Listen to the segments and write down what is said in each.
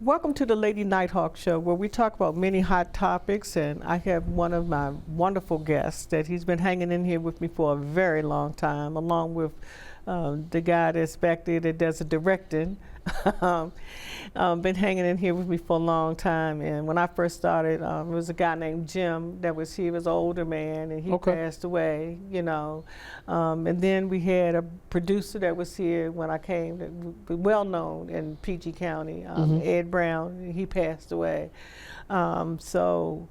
Welcome to the Lady NightHawk show, where we talk about many hot topics, and I have one of my wonderful guests that he's been hanging in here with me for a very long time, along with the guy that's back there that does the directing. Been hanging in here with me for a long time, and when I first started, it was a guy named Jim that was here. He was an older man, and he passed away, you know. And then we had a producer that was here when I came, well known in PG County, Ed Brown. He passed away. So,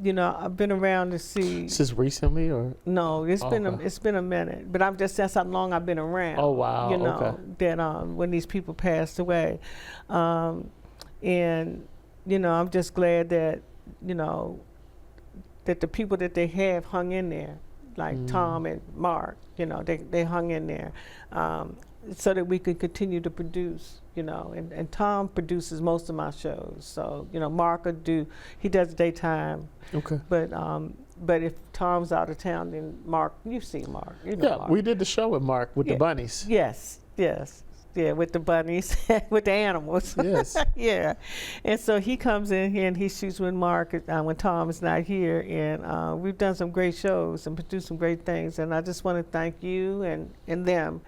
you know, I've been around to see. Is this recently or? No, it's been a minute. But that's how long I've been around. Oh wow! You know that when these people passed away, and you know, I'm just glad that that the people that they have hung in there, like Tom and Mark. You know, they hung in there, so that we could continue to produce. You know, and Tom produces most of my shows. So, you know, Mark he does daytime. Okay. But if Tom's out of town, then Mark, you've seen Mark. You know Mark. We did the show with Mark with the bunnies. Yes. Yeah, with the bunnies, with the animals. Yes. Yeah. And so he comes in here and he shoots with Mark when Tom is not here. And we've done some great shows and produced some great things. And I just want to thank you and them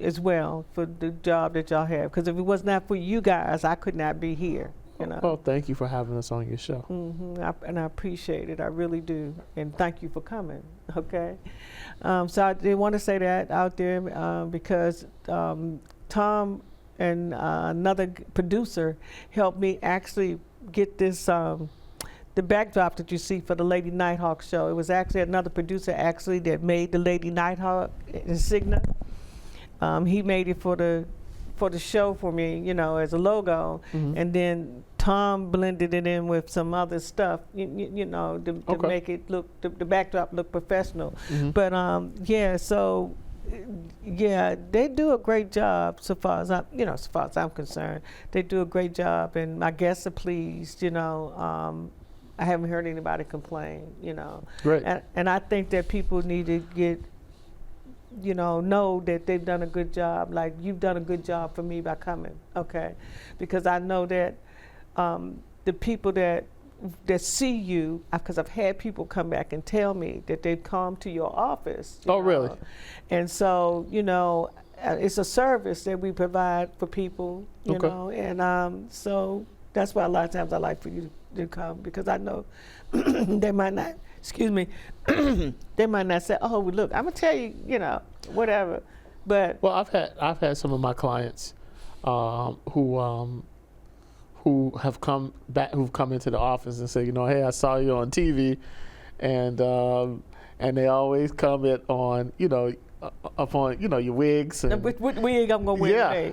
as well for the job that y'all have. Because if it was not for you guys, I could not be here. You know? Well, thank you for having us on your show. And I appreciate it. I really do. And thank you for coming. Okay. So I did want to say that out there because Tom and another producer helped me actually get this the backdrop that you see for the Lady NightHawk show. It was actually another producer that made the Lady NightHawk insignia. He made it for the show for me, you know, as a logo, and then Tom blended it in with some other stuff, you know, to make it look the backdrop look professional. But so they do a great job so far as I'm concerned. They do a great job, and my guests are pleased. You know, I haven't heard anybody complain. You know, right. And I think that people need to get. Know that they've done a good job, like you've done a good job for me by coming, okay? Because I know that the people that see you, because I've had people come back and tell me that they've come to your office. You know? Really? And so, you know, it's a service that we provide for people, you know, and so that's why a lot of times I like for you to come, because I know they might not. Excuse me, they might not say, "Oh, well, look, I'm gonna tell you, you know, whatever." But well, I've had some of my clients who have come into the office and say, you know, hey, I saw you on TV, and they always comment on, you know, upon, you know, your wigs. And what wig I'm gonna wear today?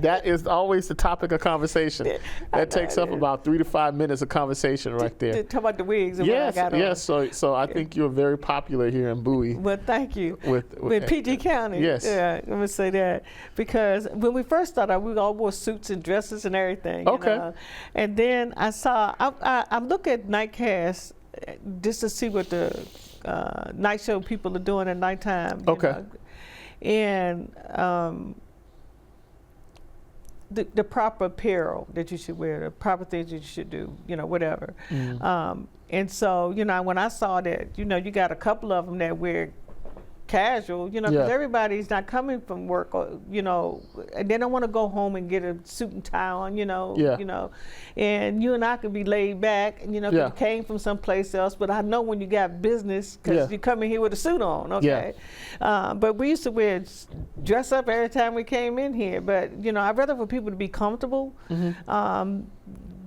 that is always the topic of conversation. That takes up about 3 to 5 minutes of conversation right there. Talk about the wigs and yes, what I got on. Yes, so I think you're very popular here in Bowie. Well, thank you. With PG County. Yes. Yeah, I'm gonna say that, because when we first started, we all wore suits and dresses and everything. Okay. You know? And then I'm looking at Nightcast just to see what the night show people are doing at nighttime. You know? And the proper apparel that you should wear, the proper things that you should do, you know, whatever. And so, you know, when I saw that, you know, you got a couple of them that wear casual, you know, because everybody's not coming from work, or, you know, and they don't want to go home and get a suit and tie on, you know, and you and I could be laid back, and, you know, 'cause you came from someplace else, but I know when you got business, because you come in here with a suit on, okay? But we used to dress up every time we came in here, but, you know, I'd rather for people to be comfortable,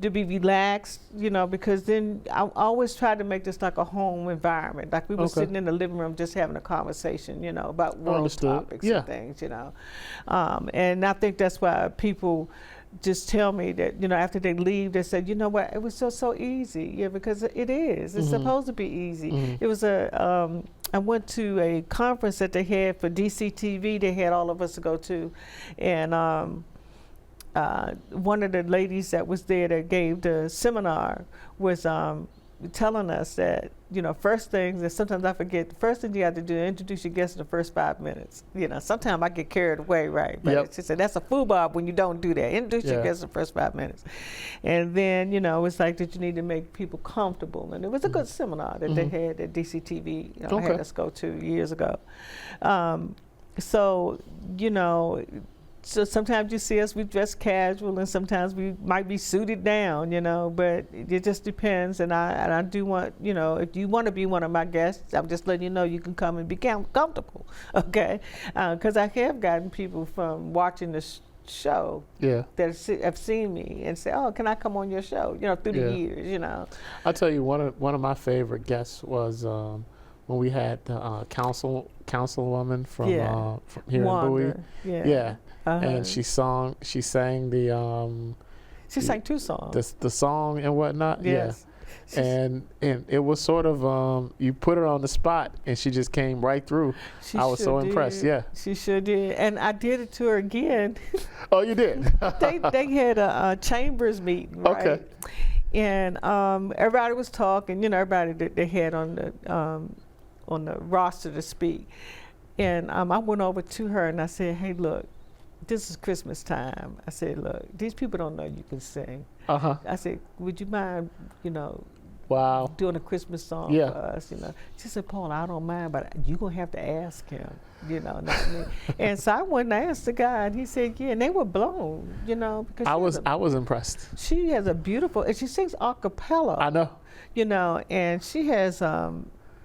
to be relaxed, you know, because then I always try to make this like a home environment. Like we were sitting in the living room just having a conversation, you know, about world topics and things, you know. And I think that's why people just tell me that, you know, after they leave, they said, you know what, it was so easy. Yeah, because it is. It's supposed to be easy. It was I went to a conference that they had for DCTV. They had all of us to go to, and one of the ladies that was there that gave the seminar was telling us that, first things, and sometimes I forget, the first thing you have to do is introduce your guest in the first 5 minutes. Sometimes I get carried away, right? But she said, that's a foobar when you don't do that. Introduce your guest in the first 5 minutes. And then, it's like that you need to make people comfortable. And it was a good seminar that they had at DCTV, had us go to years ago. So sometimes you see us, we dress casual, and sometimes we might be suited down, but it just depends. And I do want, if you want to be one of my guests, I'm just letting you know you can come and be comfortable, okay? Because I have gotten people from watching the show that have seen me and say, oh, can I come on your show, through the years, I'll tell you, one of my favorite guests was when we had the councilwoman from here Wanda. in Bowie. And she sang the she sang 2 songs. The song and whatnot. Yes. And it was sort of you put her on the spot and she just came right through. I was so impressed. Yeah. She sure did. And I did it to her again. Oh, you did? they had a chambers meeting, right? Okay. And everybody was talking, everybody that they had on the roster to speak. And I went over to her and I said, hey, look, this is Christmas time. I said, look, these people don't know you can sing. I said, would you mind, doing a Christmas song for us? She said, Paula, I don't mind, but you're going to have to ask him, not me. And so I went and asked the guy, and he said, yeah, and they were blown, because I was impressed. She has a beautiful, and she sings a cappella. I know. And she has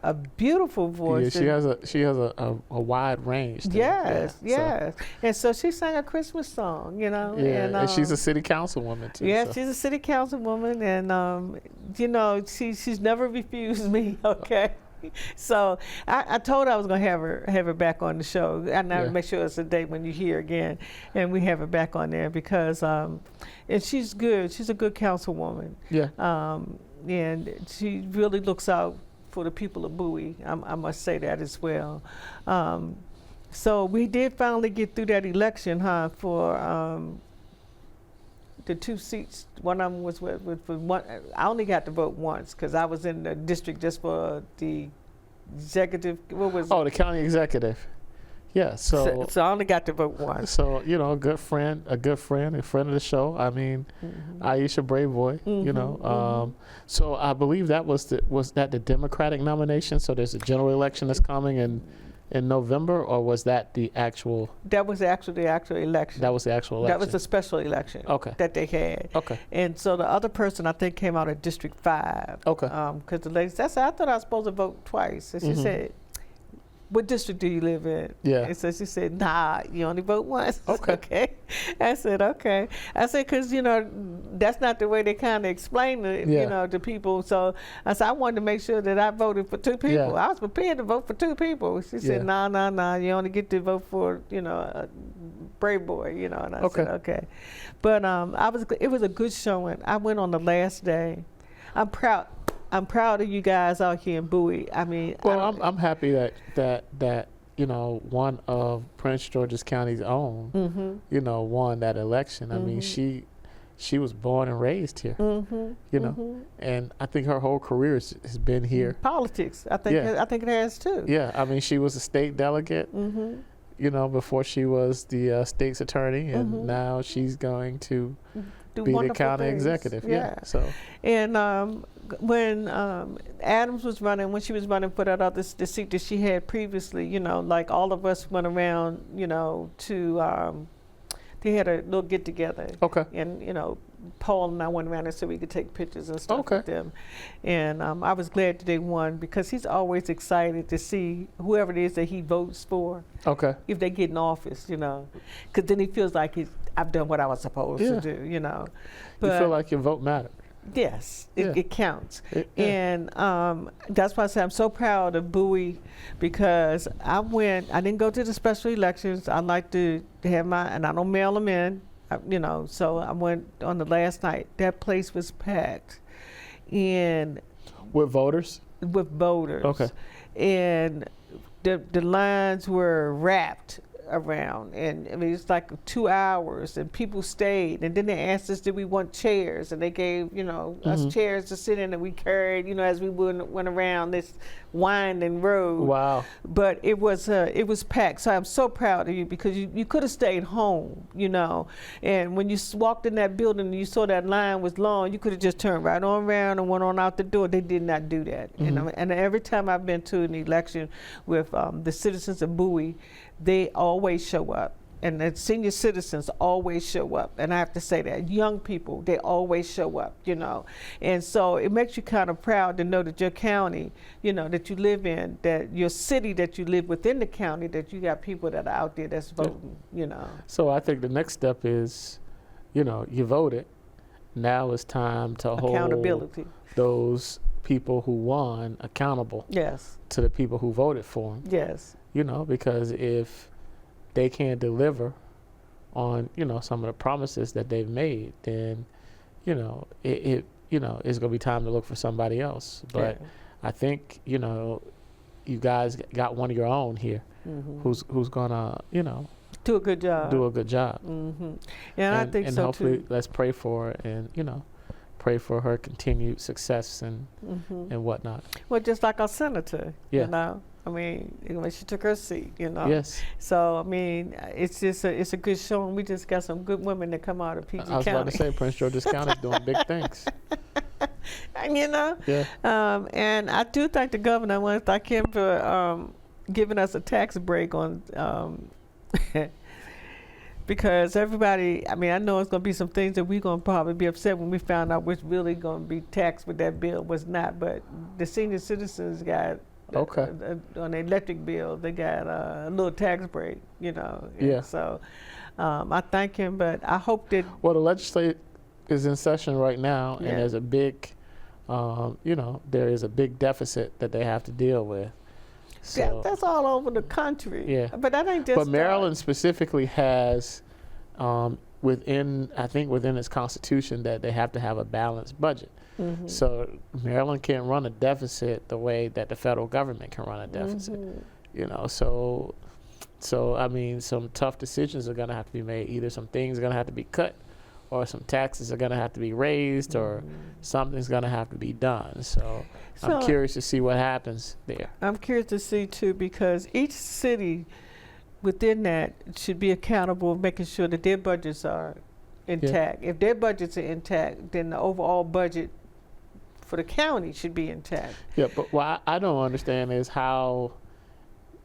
a beautiful voice. Yeah, she has a wide range. Yes. And so she sang a Christmas song, Yeah, and she's a city councilwoman too. Yeah, she's a city councilwoman, and she's never refused me. Okay. So I told her I was going to have her back on the show. And I make sure it's a date when you're here again, and we have her back on there because, and she's good. She's a good councilwoman. Yeah. And she really looks out for the people of Bowie. I must say that as well. So we did finally get through that election, for the 2 seats. One of them was with one. I only got to vote once because I was in the district just for the executive. What was the county executive. Yeah, so I only got to vote once. So a good friend, a friend of the show. I mean, Aisha Braveboy. So I believe that was the Democratic nomination. So there's a general election that's coming in November, or was that the actual? That was actually the actual election. That was the actual election. That was the special election. Okay. That they had. Okay. And so the other person I think came out of District 5. Okay. Because the lady, I thought I was supposed to vote twice, and she said, what district do you live in? Yeah. And so she said, nah, you only vote once. Okay. Okay. I said, okay. I said, because, that's not the way they kind of explain it, to people. So I said, I wanted to make sure that I voted for 2 people. Yeah. I was prepared to vote for 2 people. She said, nah, you only get to vote for, a brave boy, and I said, okay. But it was a good showing. I went on the last day. I'm proud of you guys out here in Bowie. I mean, I'm happy that one of Prince George's County's own, won that election. I mean, she was born and raised here, and I think her whole career has been here. Politics, I think it has too. Yeah, I mean, she was a state delegate, before she was the state's attorney, and now she's going to be the county executive. Yeah. So. And when Adams was running, when she was running for that the seat that she had previously, like all of us went around, to they had a little get together. Okay. And Paula and I went around there so we could take pictures and stuff with them. And I was glad that they won because he's always excited to see whoever it is that he votes for. Okay. If they get in office, because then he feels like I've done what I was supposed to do, But you feel like your vote mattered. Yes, it counts. And that's why I say I'm so proud of Bowie because I didn't go to the special elections. I like to have and I don't mail them in, so I went on the last night. That place was packed. And with voters? With voters. Okay. And the lines were wrapped around, and I mean it's like 2 hours, and people stayed, and then they asked us did we want chairs, and they gave us chairs to sit in, and we carried as we went around this winding road. Wow. But it was packed, so I'm so proud of you, because you could have stayed home, and when you walked in that building and you saw that line was long, you could have just turned right on around and went on out the door. They did not do that. And every time I've been to an election with the citizens of Bowie, they always show up, and the senior citizens always show up, and I have to say that young people, they always show up, and so it makes you kind of proud to know that your county, that you live in, that your city that you live within the county, that you got people that are out there that's voting. So I think the next step is, you voted. Now it's time to hold those people who won accountable. Yes. To the people who voted for them. Yes. Because if they can't deliver on, some of the promises that they've made, then, it's going to be time to look for somebody else. But I think, you guys got one of your own here who's going to, do a good job. And I think and so hopefully too. Let's pray for her, and, pray for her continued success and whatnot. Well, just like our senator, Yeah. I mean, when she took her seat, Yes. So, I mean, it's just it's a good showing. We just got some good women that come out of PG County. I was about to say, Prince George's County is doing big things. And, Yeah. And I do thank the governor. I want to thank him for giving us a tax break on, because everybody, I mean, I know it's going to be some things that we're going to probably be upset when we found out what's really going to be taxed with that bill, was not. But the senior citizens got, on the electric bill, they got a little tax break, Yeah. So I thank him, but I hope that. Well, the legislature is in session right now, and Yeah. there's a big, there is a big deficit that they have to deal with. So, That's all over the country. Yeah. But that ain't just. but Maryland specifically has, within its constitution, that they have to have a balanced budget. So Maryland can't run a deficit the way that the federal government can run a deficit. So I mean, some tough decisions are going to have to be made. Either some things are going to have to be cut, or some taxes are going to have to be raised, or something's going to have to be done. So I'm curious to see what happens there. I'm curious to see too, because each city within that should be accountable, making sure that their budgets are intact. If their budgets are intact, then the overall budget for the county should be intact. Yeah, but what I don't understand is how,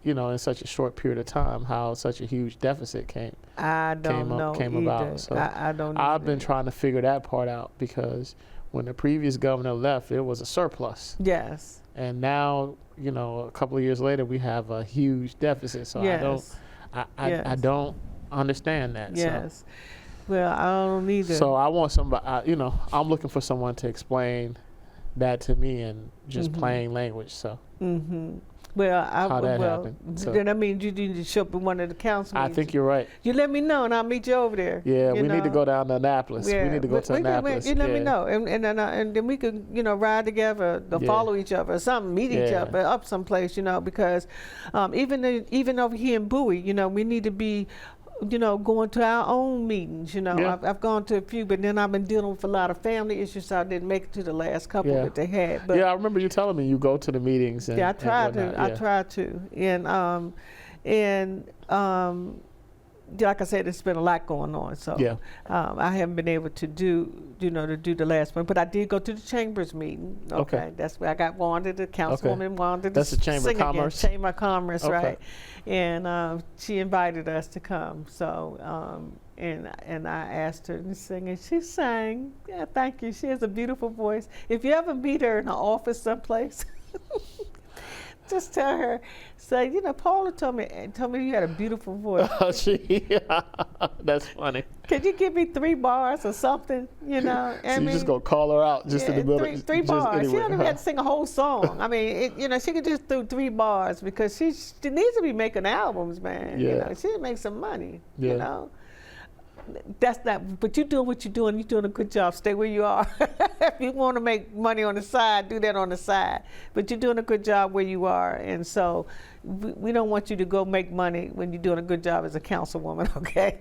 in such a short period of time, how such a huge deficit came about. So I don't. I've been trying to figure that part out, because when the previous governor left, it was a surplus. Yes. And now, a couple of years later, we have a huge deficit. So I don't understand that. Yes. So. Well, I don't either. So I want somebody, I'm looking for someone to explain that to me in just plain language. So. Well, how that happened. So. Then I mean, you need to show up in one of the council meetings. I think you're right. You let me know, and I'll meet you over there. Yeah, we need to go down to Annapolis. Yeah. We need to go to Annapolis. You let me know, and then we could ride together, follow each other, or something, meet each other up someplace, because even over here in Bowie, we need to be. Going to our own meetings, I've gone to a few, but then I've been dealing with a lot of family issues, so I didn't make it to the last couple that they had. But I remember you telling me you go to the meetings. And, I tried to. Yeah. I tried to, and like I said, there's been a lot going on, so I haven't been able to do the last one. But I did go to the Chambers meeting. Okay. That's where I got Wanda, the councilwoman Wanda. That's the Chamber of Commerce. Chamber of Commerce, right? And she invited us to come. So and I asked her to sing, and she sang. Yeah, thank you. She has a beautiful voice. If you ever meet her in the office someplace. Just tell her, say, Paula told me you had a beautiful voice. That's funny. Could you give me 3 bars or something? So you're just gonna call her out in the middle. Three bars. Anyway. She don't even have to sing a whole song. I mean, she could just do 3 bars, because she needs to be making albums, man. Yeah. She needs to make some money. that's not, but you're doing what you're doing. You're doing a good job. Stay where you are. If you want to make money on the side, do that on the side. But you're doing a good job where you are. And so we don't want you to go make money when you're doing a good job as a councilwoman, okay?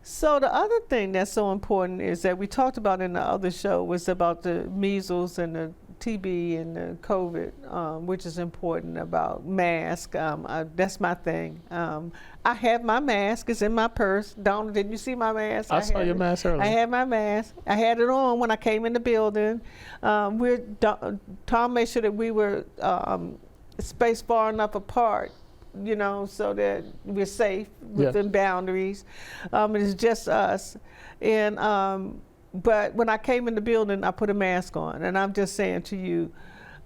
So the other thing that's so important is that we talked about in the other show was about the measles and the TB and the COVID, which is important about mask. That's my thing. I have my mask. It's in my purse. Donna, did you see my mask? I saw your mask earlier. I had my mask. I had it on when I came in the building. Tom made sure that we were spaced far enough apart, you know, so that we're safe within boundaries. It's just us. And but when I came in the building, I put a mask on. And I'm just saying to you,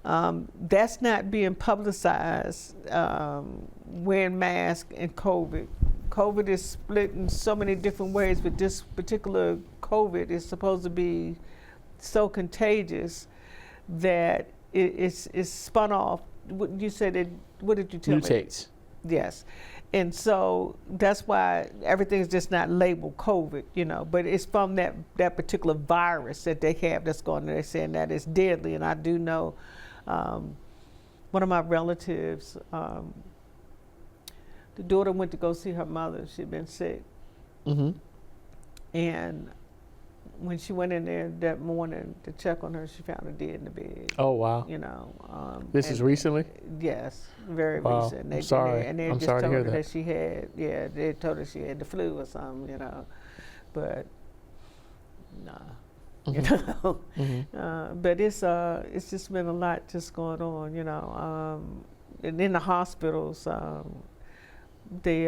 that's not being publicized, wearing masks and COVID. COVID is split in so many different ways, but this particular COVID is supposed to be so contagious that it's spun off. You said it, what did you tell me? Mutates. Yes. And so that's why everything's just not labeled COVID, you know, but it's from that particular virus that they have that's going, they're saying that it's deadly. And I do know one of my relatives, the daughter went to go see her mother. She'd been sick. Mm-hmm. And when she went in there that morning to check on her, she found her dead in the bed. Oh, wow. You know. This is recently? Yes, very wow. recent. I'm sorry. And they I'm just sorry to told hear her that. that she had, they told her she had the flu or something, you know. But, nah. Mm-hmm. You know. Mm-hmm. But it's just been a lot just going on, you know. And in the hospitals, they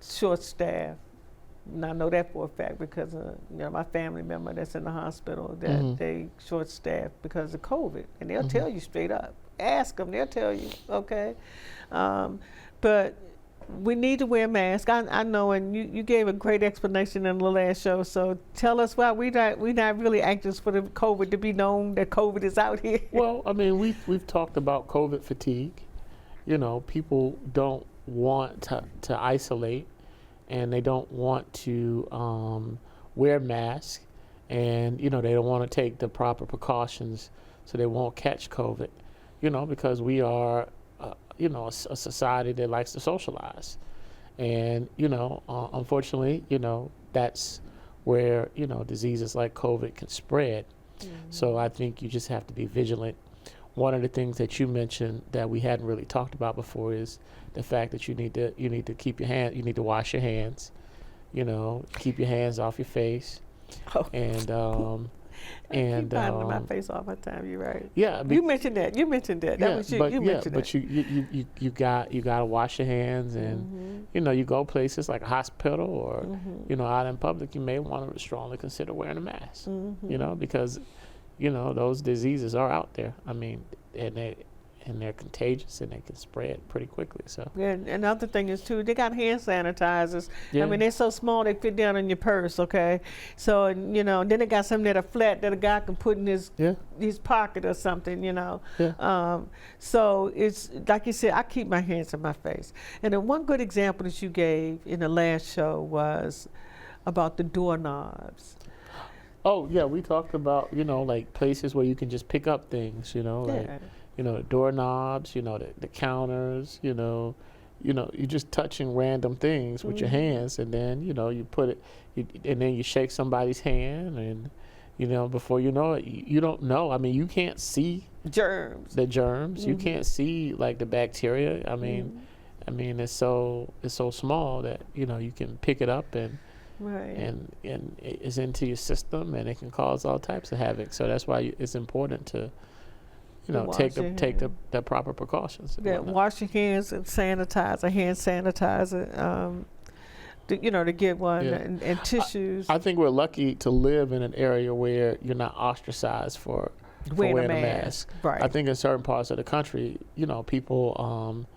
short-staffed. And I know that for a fact because you know, my family member that's in the hospital that they short-staffed because of COVID, and they'll tell you straight up. Ask them, they'll tell you, okay. But we need to wear masks. I know, and you gave a great explanation in the last show. So tell us why we not really anxious for the COVID to be known that COVID is out here. Well, I mean, we've talked about COVID fatigue. You know, people don't want to isolate, and they don't want to wear masks, and you know, they don't want to take the proper precautions so they won't catch COVID. You know, because we are you know, a society that likes to socialize, and you know, unfortunately, you know, that's where, you know, diseases like COVID can spread. So I think you just have to be vigilant. One of the things that you mentioned that we hadn't really talked about before is the fact that you need to keep your hand, you need to wash your hands, you know, keep your hands off your face, and I keep my face all the time. You're right. Yeah, you mentioned that. You mentioned that. That was you. You mentioned but that. you gotta wash your hands, and you know, you go places like a hospital or you know, out in public, you may want to strongly consider wearing a mask. You know, because you know, those diseases are out there. I mean, and they're contagious, and they can spread pretty quickly. So. And another thing is too, they got hand sanitizers. Yeah. I mean, they're so small they fit down in your purse. Okay, so you know, then they got some that are flat that a guy can put in his pocket or something. You know. Yeah. So it's like you said, I keep my hands in my face. And then one good example that you gave in the last show was about the doorknobs. Oh yeah, we talked about, you know, like places where you can just pick up things. You know, like. You know, the doorknobs, you know, the counters, you know, you're just touching random things with your hands, and then, you know, you put it, and then you shake somebody's hand, and, you know, before you know it, you don't know. I mean, you can't see germs. The germs. You can't see like the bacteria. I mean, it's so small that, you know, you can pick it up and and it's into your system, and it can cause all types of havoc. So that's why it's important to, you know, take the proper precautions. Yeah, wash your hands and sanitize, a hand sanitizer, to get one, and tissues. I think we're lucky to live in an area where you're not ostracized for wearing a mask. Right. I think in certain parts of the country, you know, people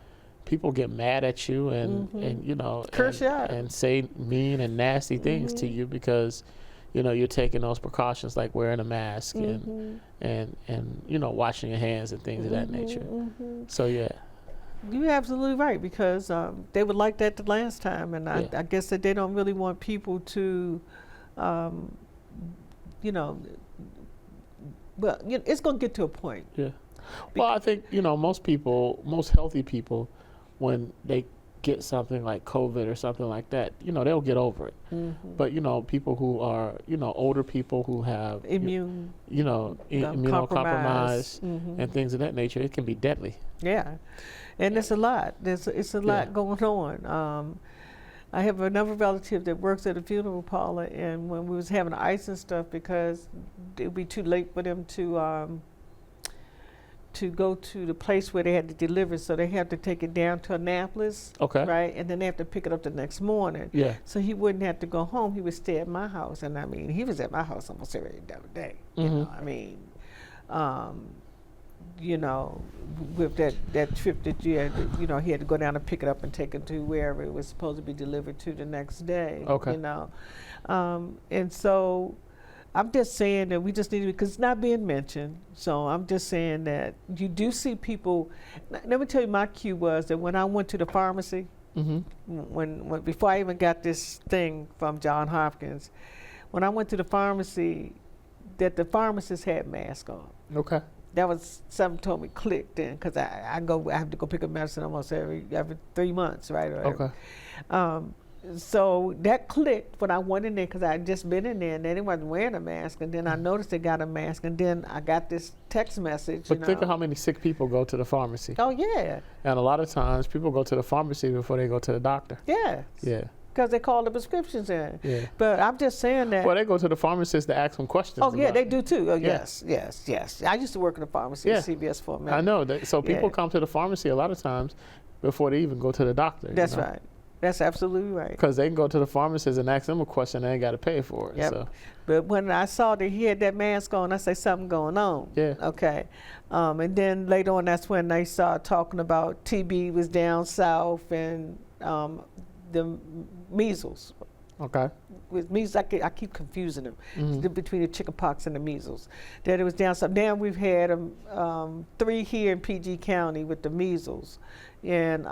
get mad at you and you know, curse you out and say mean and nasty things to you because, you know, you're taking those precautions like wearing a mask and you know, washing your hands and things of that nature. So yeah. You're absolutely right, because they were like that the last time, and Yeah. I guess that they don't really want people to, you know, well, it's going to get to a point. Yeah. Well, I think, most healthy people, when they get something like COVID or something like that, they'll get over it. But, people who are, older people who have immunocompromised and things of that nature, it can be deadly. Yeah. And it's a lot. It's a lot going on. I have another relative that works at a funeral parlor, and when we was having ice and stuff, because it would be too late for them to go to the place where they had to deliver, so they had to take it down to Annapolis, Okay. right? And then they have to pick it up the next morning. Yeah. So he wouldn't have to go home. He would stay at my house, and I mean, he was at my house almost every other day. You know, I mean, with that trip that you had, he had to go down and pick it up and take it to wherever it was supposed to be delivered to the next day. Okay. And so I'm just saying that we just need to, because it's not being mentioned. So I'm just saying that you do see people. Let me tell you, my cue was that when I went to the pharmacy, when before I even got this thing from Johns Hopkins, when I went to the pharmacy, that the pharmacist had masks on. Okay. That was something told me clicked in, because I have to go pick up medicine almost every 3 months, right? Okay. So that clicked when I went in there, because I had just been in there and they wasn't wearing a mask, and then I noticed they got a mask, and then I got this text message. But think of how many sick people go to the pharmacy. Oh yeah. And a lot of times people go to the pharmacy before they go to the doctor. Yeah. Yeah. Because they call the prescriptions in. Yeah. But I'm just saying that. Well, they go to the pharmacist to ask them questions. Oh yeah, they do too. Oh Yeah. yes. I used to work in a pharmacy at CVS for a minute. I know that. So people come to the pharmacy a lot of times before they even go to the doctor. That's right. That's absolutely right. Because they can go to the pharmacist and ask them a question, and they ain't got to pay for it. Yep. So. But when I saw that he had that mask on, I said, something going on. Yeah. Okay. And then later on, that's when they started talking about TB was down south, and the measles. Okay. With measles, I keep confusing them between the chickenpox and the measles. That it was down south. Now we've had 3 here in PG County with the measles, and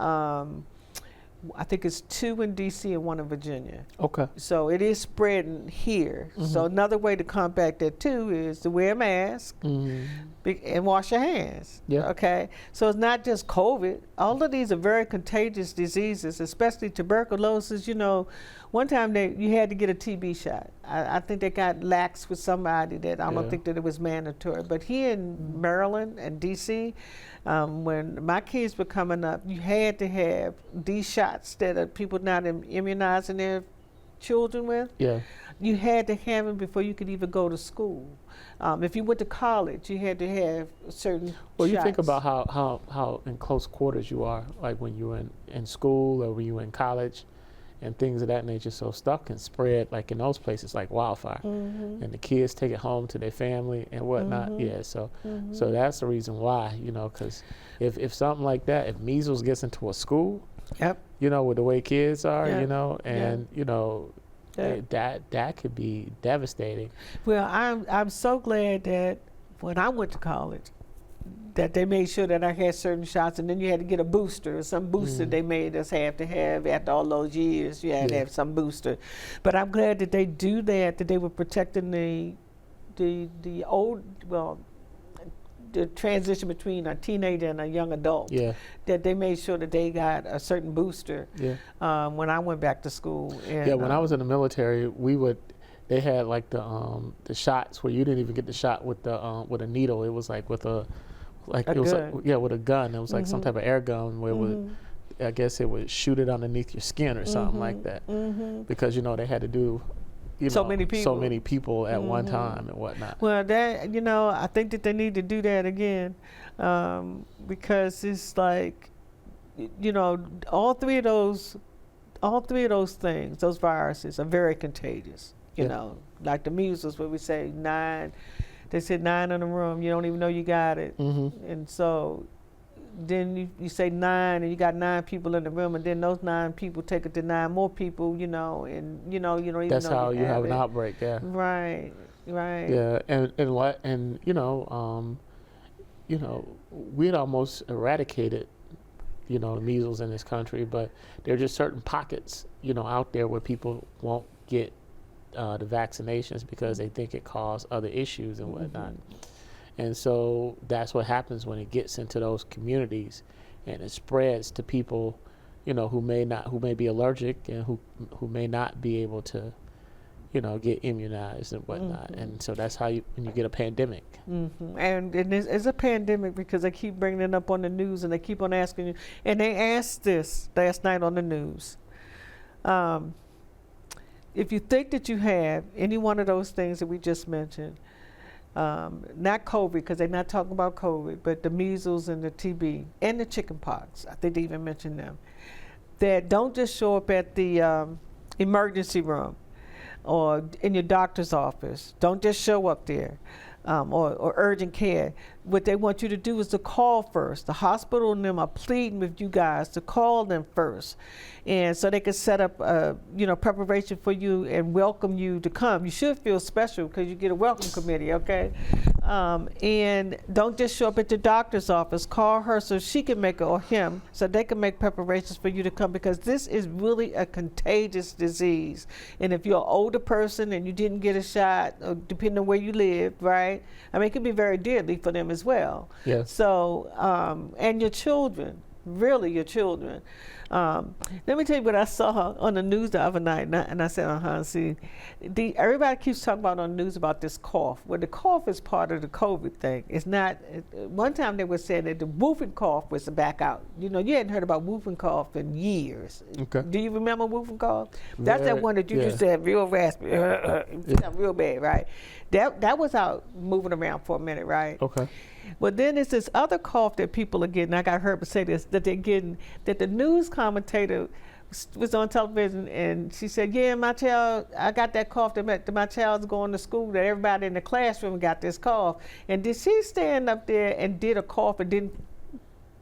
I think it's 2 in DC and 1 in Virginia. Okay. So it is spreading here. So another way to combat that too is to wear a mask and wash your hands. Yeah. Okay. So it's not just COVID. All of these are very contagious diseases, especially tuberculosis. One time you had to get a TB shot. I think they got lax with somebody that I don't think that it was mandatory. But here in Maryland and DC, when my kids were coming up, you had to have these shots that people not immunizing their children with. Yeah. You had to have them before you could even go to school. If you went to college, you had to have certain Well, you shots. think about how in close quarters you are, like when you were in school or when you were in college and things of that nature. So stuff can spread like in those places like wildfire. And the kids take it home to their family and whatnot. Yeah, so that's the reason why, because if something like that, if measles gets into a school, with the way kids are, and that could be devastating. Well, I'm so glad that when I went to college, that they made sure that I had certain shots, and then you had to get a booster or some booster they made us have to have after all those years. You had to have some booster. But I'm glad that they do that they were protecting the old, the transition between a teenager and a young adult. Yeah. That they made sure that they got a certain booster. Yeah. When I went back to school. And, when I was in the military, they had like the shots where you didn't even get the shot with a needle. It was like with a with a gun. It was like some type of air gun where I guess it would shoot it underneath your skin or something like that. Because they had to do so many people at one time and whatnot. Well, that I think that they need to do that again, because it's like all three of those things, those viruses are very contagious. Like the measles, where we say 9. They said 9 in the room. You don't even know you got it. And so then you say 9, and you got 9 people in the room, and then those 9 people take it to 9 more people, and you don't even know. That's how you have an outbreak. Yeah. Right. Yeah, and we'd almost eradicated you know, measles in this country, but there are just certain pockets, you know, out there where people won't get the vaccinations because they think it causes other issues and whatnot. And so that's what happens when it gets into those communities, and it spreads to people, you know, who may be allergic and who may not be able to, you know, get immunized and whatnot. And so that's how when you get a pandemic. And it's a pandemic because they keep bringing it up on the news, and they keep on asking you. And they asked this last night on the news. If you think that you have any one of those things that we just mentioned, not COVID, because they're not talking about COVID, but the measles and the TB and the chicken pox, I think they even mentioned them, that don't just show up at the emergency room or in your doctor's office. Don't just show up there, or urgent care. What they want you to do is to call first. The hospital and them are pleading with you guys to call them first, and so they can set up preparation for you and welcome you to come. You should feel special because you get a welcome committee, okay? And don't just show up at the doctor's office. Call her so she can make, or him, so they can make preparations for you to come, because this is really a contagious disease. And if you're an older person and you didn't get a shot, or depending on where you live, right? I mean, it can be very deadly for them as well. Yes. So, and your children, really your children. Let me tell you what I saw on the news the other night, and I said, see, everybody keeps talking about on the news about this cough. Well, the cough is part of the COVID thing. It's not, one time they were saying that the whooping cough was back out. You know, you hadn't heard about whooping cough in years. Okay. Do you remember whooping cough? That's that one that you used to have real raspy, real bad, right? That was out moving around for a minute, right? Okay. Well, then there's this other cough that people are getting. I got heard say this, that they're getting, that the news commentator was on television, and she said, yeah, my child, I got that cough, that my child's going to school, that everybody in the classroom got this cough. And did she stand up there and did a cough and didn't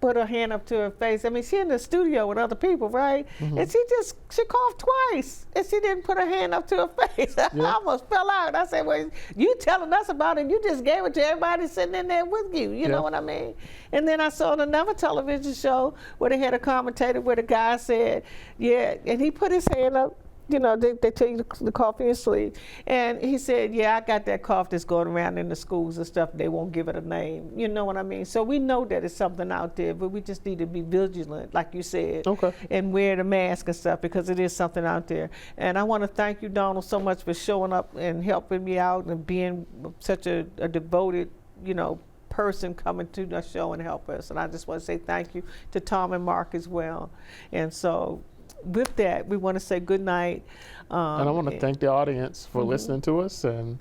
put her hand up to her face? I mean, she in the studio with other people, right? And she coughed twice, and she didn't put her hand up to her face. I almost fell out. I said, well, you telling us about it, you just gave it to everybody sitting in there with you, you know what I mean? And then I saw another television show where they had a commentator where the guy said, yeah, and he put his hand up. You know, they tell you the cough in your sleeve. And he said, yeah, I got that cough that's going around in the schools and stuff. They won't give it a name. You know what I mean? So we know that it's something out there, but we just need to be vigilant, like you said, and wear the mask and stuff, because it is something out there. And I want to thank you, Donald, so much for showing up and helping me out and being such a devoted, you know, person coming to the show and help us. And I just want to say thank you to Tom and Mark as well. And so, with that, we want to say good night. And I want to thank the audience for listening to us and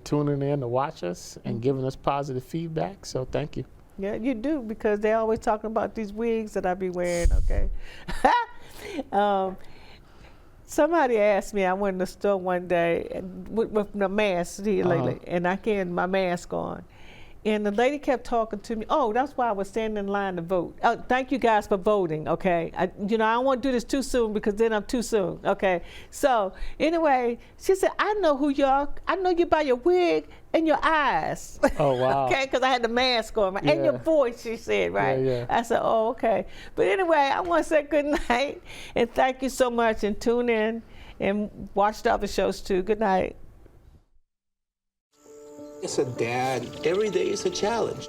tuning in to watch us and giving us positive feedback. So thank you. Yeah, you do, because they're always talking about these wigs that I be wearing, okay? Somebody asked me, I went in the store one day with the mask lately, and I had my mask on. And the lady kept talking to me. Oh, that's why I was standing in line to vote. Thank you guys for voting, okay? I don't want to do this too soon, because then I'm too soon, okay? So anyway, she said, I know who you are. I know you by your wig and your eyes. Oh, wow. Okay, because I had the mask on, and your voice, she said, right? Yeah. I said, oh, okay. But anyway, I want to say good night, and thank you so much, and tune in and watch the other shows too. Good night. As a dad, every day is a challenge.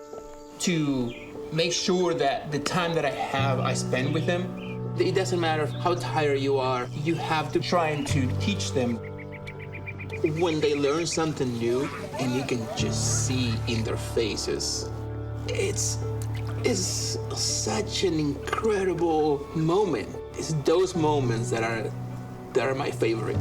To make sure that the time that I have, I spend with them. It doesn't matter how tired you are, You have to try and to teach them. when they learn something new, and you can just see in their faces. It's such an incredible moment. It's those moments that are my favorite.